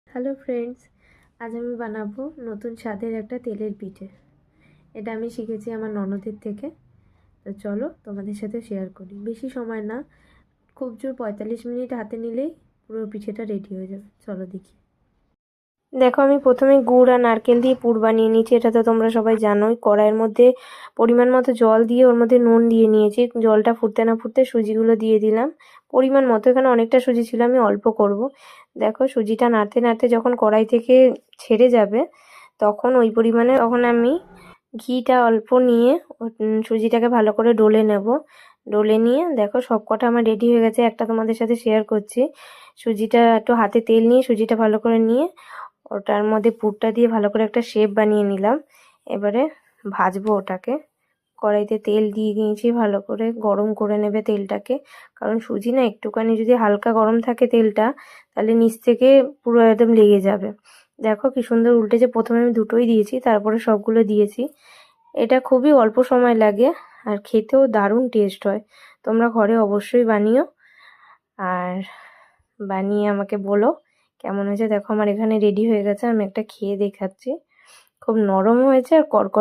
Hello friends, আজ আমি বানাবো নতুন স্বাদের একটা তেলের পিঠে। এটা আমি শিখেছি আমার ননদের থেকে। তো চলো তোমাদের সাথে শেয়ার করি। বেশি সময় না, খুব জোর 45 মিনিট হাতে নিলেই পুরো পিঠেটা রেডি হয়ে যাবে। চলো দেখি। দেখো, আমি প্রথমে গুড় আর নারকেল দিয়ে পুর বানিয়ে নিয়েছি। এটা তো তোমরা সবাই জানোই। কড়াইয়ের মধ্যে পরিমাণ মতো জল দিয়ে ওর মধ্যে নুন দিয়ে নিয়েছি। জলটা ফুটতে না ফুটতে সুজিগুলো দিয়ে দিলাম পরিমাণ মতো। এখানে অনেকটা সুজি ছিল, আমি অল্প করব। দেখো, সুজিটা নাড়তে নাড়তে যখন কড়াই থেকে ছেড়ে যাবে তখন ওই পরিমাণে তখন আমি ঘিটা অল্প নিয়ে সুজিটাকে ভালো করে ডলে নেব। ডলে নিয়ে দেখো সব কটা আমার রেডি হয়ে গেছে। একটা তোমাদের সাথে শেয়ার করছি। সুজিটা একটু হাতে তেল নিয়ে সুজিটা ভালো করে নিয়ে ওটার মধ্যে পুরটা দিয়ে ভালো করে একটা শেপ বানিয়ে নিলাম। এবারে ভাজবো ওটাকে। কড়াইতে তেল দিয়ে দিয়েছি, ভালো করে গরম করে নেবে তেলটাকে। কারণ সুজি না একটুখানি যদি হালকা গরম থাকে তেলটা, তাহলে নিচ থেকে পুরো একদম লেগে যাবে। দেখো কি সুন্দর উল্টেছে। প্রথমে আমি দুটোই দিয়েছি, তারপরে সবগুলো দিয়েছি। এটা খুবই অল্প সময় লাগে আর খেতেও দারুণ টেস্ট হয়। তোমরা ঘরে অবশ্যই বানিও আর বানিয়ে আমাকে বলো কেমন হয়েছে। দেখো আমার এখানে রেডি হয়ে গেছে, আমি একটা খেয়ে দেখাচ্ছি। খুব নরম হয়েছে আর কড়কড়ে